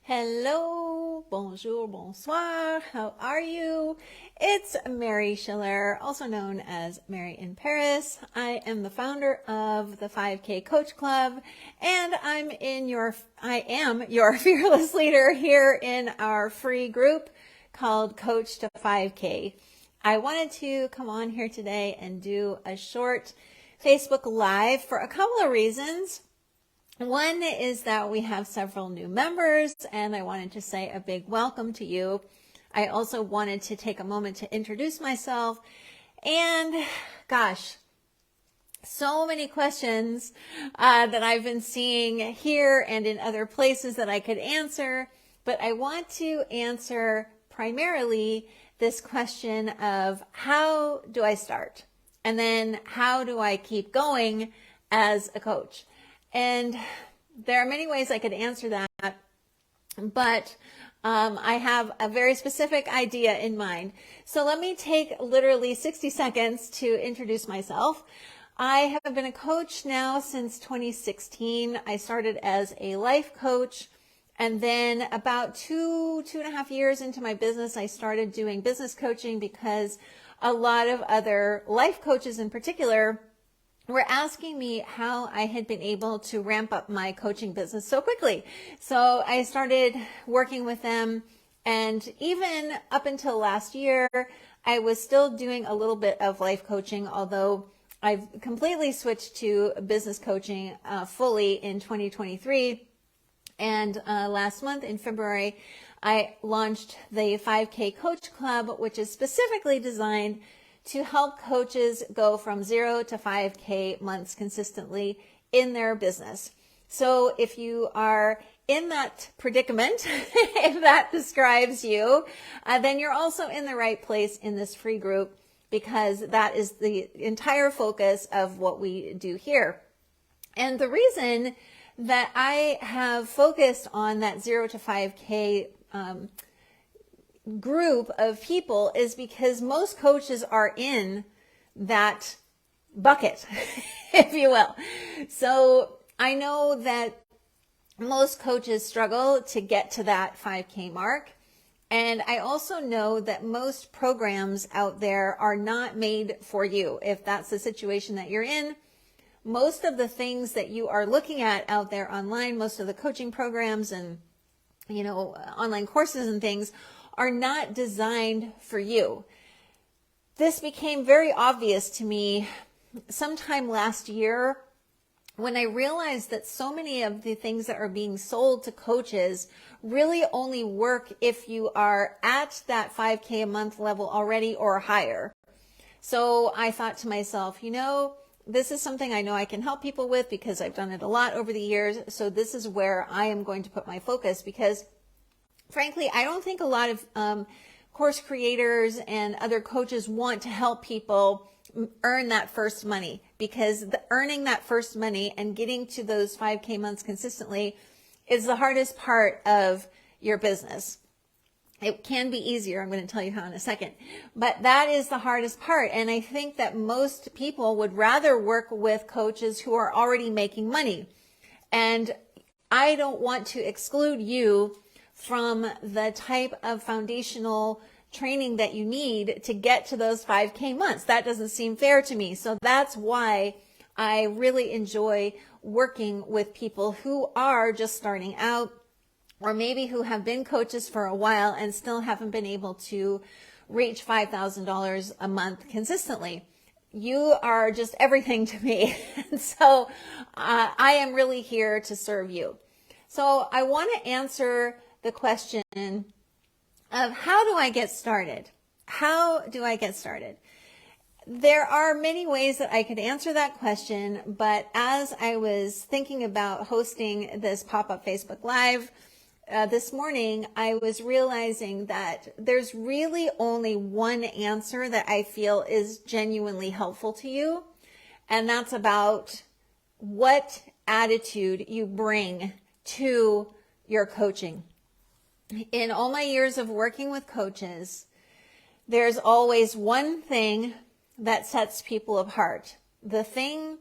Hello, bonjour, bonsoir, how are you? It's Mary Schiller, also known as Mary in Paris. I am the founder of the 5K Coach Club, and I am your fearless leader here in our free group called Coach to 5K. I wanted to come on here today and do a short Facebook Live for a couple of reasons. One is that we have several new members, and I wanted to say a big welcome to you. I also wanted to take a moment to introduce myself. And gosh, so many questions that I've been seeing here and in other places that I could answer. But I want to answer primarily this question of how do I start? And then how do I keep going as a coach? And there are many ways I could answer that, but I have a very specific idea in mind. So let me take literally 60 seconds to introduce myself. I have been a coach now since 2016. I started as a life coach, and then about two and a half years into my business, I started doing business coaching because a lot of other life coaches in particular were asking me how I had been able to ramp up my coaching business so quickly. So I started working with them, and even up until last year, I was still doing a little bit of life coaching, although I've completely switched to business coaching fully in 2023. And last month in February, I launched the 5K Coach Club, which is specifically designed to help coaches go from 0 to 5K months consistently in their business. So if you are in that predicament, if that describes you, then you're also in the right place in this free group, because that is the entire focus of what we do here. And the reason that I have focused on that 0 to 5K group of people is because most coaches are in that bucket, if you will. So I know that most coaches struggle to get to that 5K mark. And I also know that most programs out there are not made for you. If that's the situation that you're in, most of the things that you are looking at out there online, most of the coaching programs and, online courses and things are not designed for you. This became very obvious to me sometime last year when I realized that so many of the things that are being sold to coaches really only work if you are at that 5K a month level already or higher. So I thought to myself, this is something I know I can help people with because I've done it a lot over the years. So this is where I am going to put my focus, because frankly, I don't think a lot of course creators and other coaches want to help people earn that first money, because earning that first money and getting to those 5K months consistently is the hardest part of your business. It can be easier. I'm going to tell you how in a second, but that is the hardest part. And I think that most people would rather work with coaches who are already making money. And I don't want to exclude you from the type of foundational training that you need to get to those 5K months. That doesn't seem fair to me. So that's why I really enjoy working with people who are just starting out, or maybe who have been coaches for a while and still haven't been able to reach $5,000 a month consistently. You are just everything to me. And so I am really here to serve you. So I want to answer the question of how do I get started? How do I get started? There are many ways that I could answer that question, but as I was thinking about hosting this pop-up Facebook Live this morning, I was realizing that there's really only one answer that I feel is genuinely helpful to you, and that's about what attitude you bring to your coaching. In all my years of working with coaches, there's always one thing that sets people apart. The thing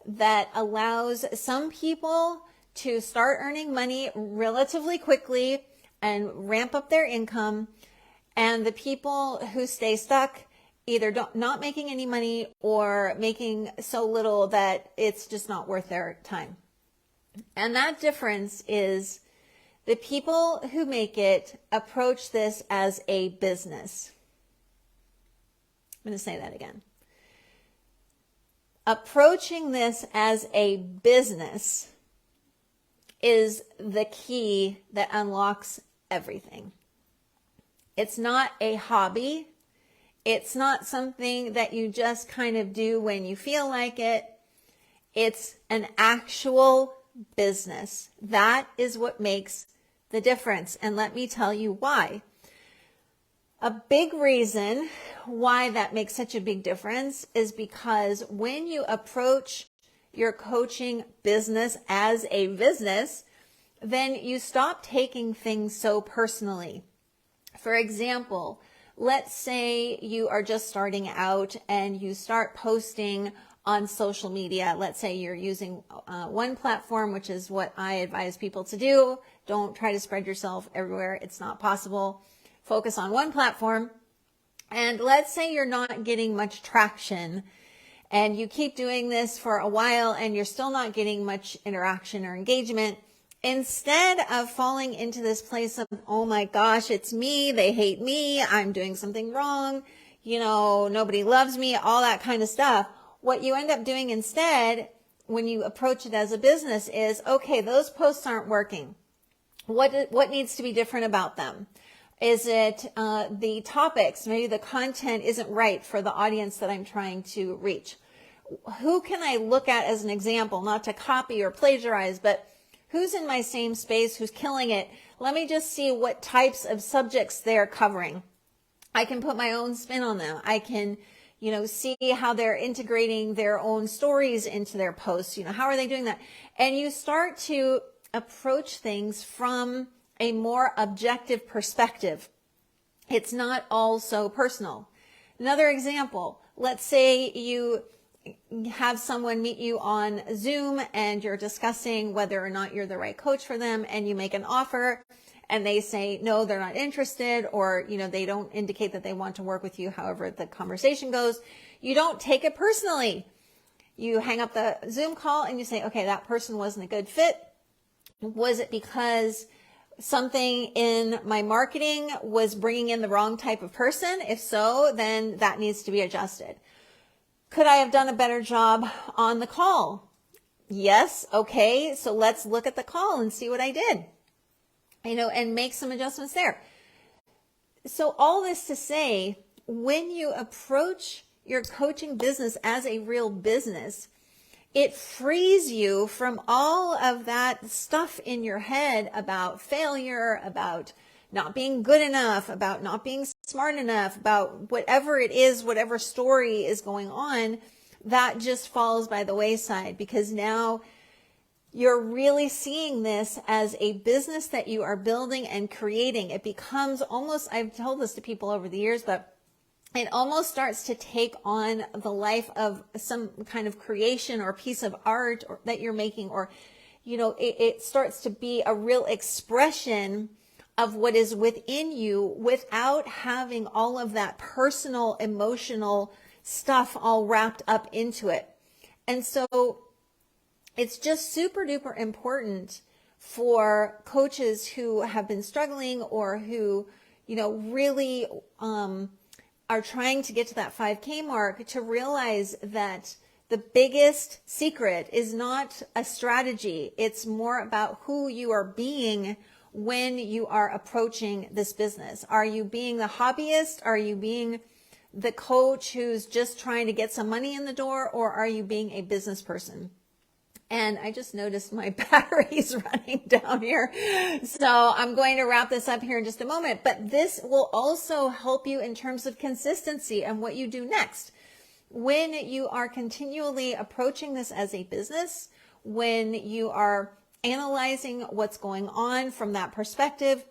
that allows some people to start earning money relatively quickly and ramp up their income. And the people who stay stuck either not making any money or making so little that it's just not worth their time. And that difference is the people who make it approach this as a business. I'm going to say that again. Approaching this as a business is the key that unlocks everything. It's not a hobby. It's not something that you just kind of do when you feel like it. It's an actual business. That is what makes the difference. And let me tell you why. A big reason why that makes such a big difference is because when you approach your coaching business as a business, then you stop taking things so personally. For example, let's say you are just starting out and you start posting on social media. Let's say you're using one platform, which is what I advise people to do. Don't try to spread yourself everywhere. It's not possible. Focus on one platform. And let's say you're not getting much traction and you keep doing this for a while and you're still not getting much interaction or engagement. Instead of falling into this place of, oh my gosh, it's me, they hate me, I'm doing something wrong, nobody loves me, all that kind of stuff, what you end up doing instead when you approach it as a business is, okay, those posts aren't working. What needs to be different about them? Is it the topics? Maybe the content isn't right for the audience that I'm trying to reach. Who can I look at as an example, not to copy or plagiarize, but who's in my same space, who's killing it? Let me just see what types of subjects they're covering. I can put my own spin on them. I can, see how they're integrating their own stories into their posts. How are they doing that? And you start to approach things from a more objective perspective. It's not all so personal. Another example, let's say you have someone meet you on Zoom and you're discussing whether or not you're the right coach for them, and you make an offer and they say no, they're not interested, or they don't indicate that they want to work with you. However the conversation goes, you don't take it personally. You hang up the Zoom call and you say, okay, that person wasn't a good fit. Was it because something in my marketing was bringing in the wrong type of person? If so, then that needs to be adjusted. Could I have done a better job on the call? Yes. Okay. So let's look at the call and see what I did, and make some adjustments there. So all this to say, when you approach your coaching business as a real business, it frees you from all of that stuff in your head about failure, about not being good enough, about not being smart enough, about whatever it is, whatever story is going on, that just falls by the wayside, because now you're really seeing this as a business that you are building and creating. It becomes almost, I've told this to people over the years, but it almost starts to take on the life of some kind of creation or piece of art that you're making, or, it starts to be a real expression of what is within you without having all of that personal, emotional stuff all wrapped up into it. And so it's just super duper important for coaches who have been struggling, or who, really are trying to get to that 5K mark, to realize that the biggest secret is not a strategy. It's more about who you are being when you are approaching this business. Are you being the hobbyist? Are you being the coach who's just trying to get some money in the door? Or are you being a business person? And I just noticed my battery's running down here. So I'm going to wrap this up here in just a moment. But this will also help you in terms of consistency and what you do next. When you are continually approaching this as a business, when you are analyzing what's going on from that perspective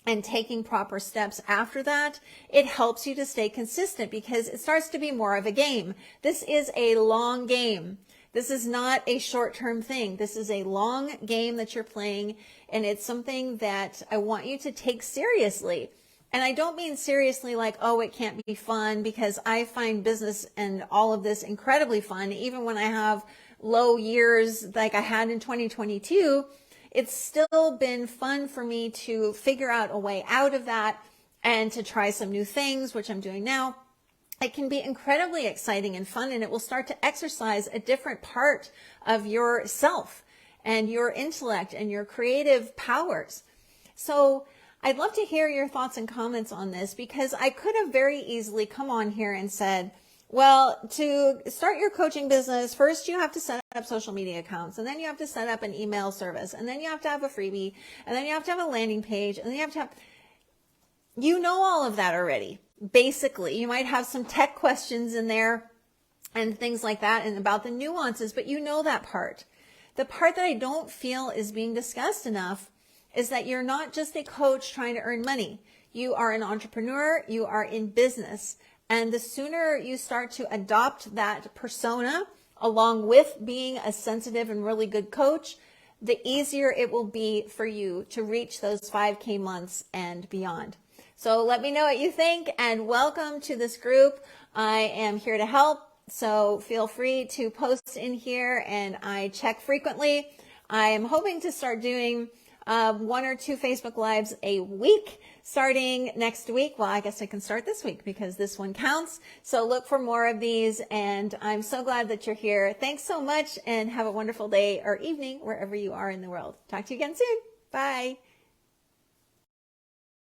and taking proper steps after that, it helps you to stay consistent, because it starts to be more of a game. This is a long game. This is not a short-term thing. This is a long game that you're playing, and it's something that I want you to take seriously. And I don't mean seriously like, oh, it can't be fun, because I find business and all of this incredibly fun. Even when I have low years like I had in 2022, it's still been fun for me to figure out a way out of that and to try some new things, which I'm doing now. It can be incredibly exciting and fun, and it will start to exercise a different part of yourself and your intellect and your creative powers. So I'd love to hear your thoughts and comments on this, because I could have very easily come on here and said, well, to start your coaching business, first you have to set up social media accounts, and then you have to set up an email service, and then you have to have a freebie, and then you have to have a landing page, and then you have to have, you know, all of that already. Basically, you might have some tech questions in there and things like that and about the nuances, but you know that part. The part that I don't feel is being discussed enough is that you're not just a coach trying to earn money. You are an entrepreneur, you are in business. And the sooner you start to adopt that persona along with being a sensitive and really good coach, the easier it will be for you to reach those 5K months and beyond. So let me know what you think, and welcome to this group. I am here to help, so feel free to post in here, and I check frequently. I am hoping to start doing 1 or 2 Facebook Lives a week starting next week. Well, I guess I can start this week because this one counts. So look for more of these, and I'm so glad that you're here. Thanks so much, and have a wonderful day or evening wherever you are in the world. Talk to you again soon. Bye.